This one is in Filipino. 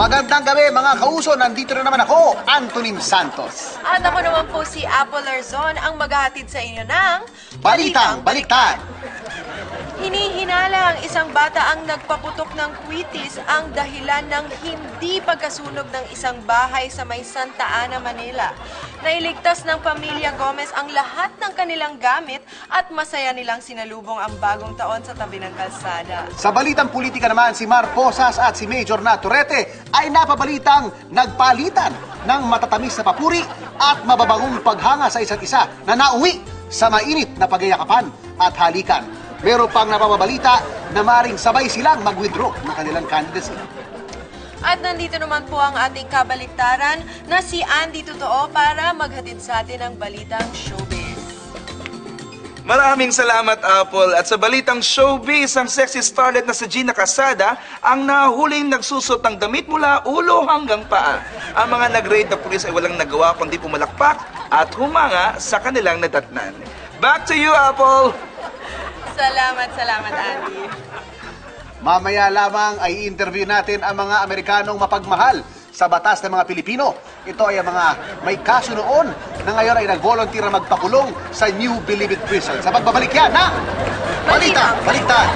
Magandang gabi mga kauso, nandito na naman ako, Antonin Santos. At ako naman po si Apple Larzon ang maghahatid sa inyo ng Balitang Baliktad. Hinihinalang isang bata ang nagpaputok ng kwitis ang dahilan ng hindi pagkasunog ng isang bahay sa may Santa Ana, Manila. Nailigtas ng pamilya Gomez ang lahat ng kanilang gamit at masaya nilang sinalubong ang bagong taon sa tabi ng kalsada. Sa balitang politika naman, si Mar Posas at si Major Naturete ay napabalitang nagpalitan ng matatamis na papuri at mababangong paghanga sa isa't isa na nauwi sa mainit na pagyayakapan at halikan. Meron pang napapabalita na maring sabay silang mag-withdraw ng kanilang candidacy. At nandito naman po ang ating kabaliktaran na si Andy Totoo para maghatid sa atin ang balitang showbiz. Maraming salamat, Apple. At sa balitang showbiz, ang sexy starlet na si Gina Casada ang nahuling nagsusot ng damit mula ulo hanggang paa. Ang mga nag-raid na pulis ay walang nagawa kundi pumalakpak at humanga sa kanilang nadatnan. Back to you, Apple! Salamat, Andy. Mamaya lamang ay i-interview natin ang mga Amerikanong mapagmahal sa batas ng mga Pilipino. Ito ay ang mga may kaso noon na ngayon ay nag-volunteer na magpakulong sa New Bilibid Prison. Sa pagbabalik yan na Balitang Baliktad!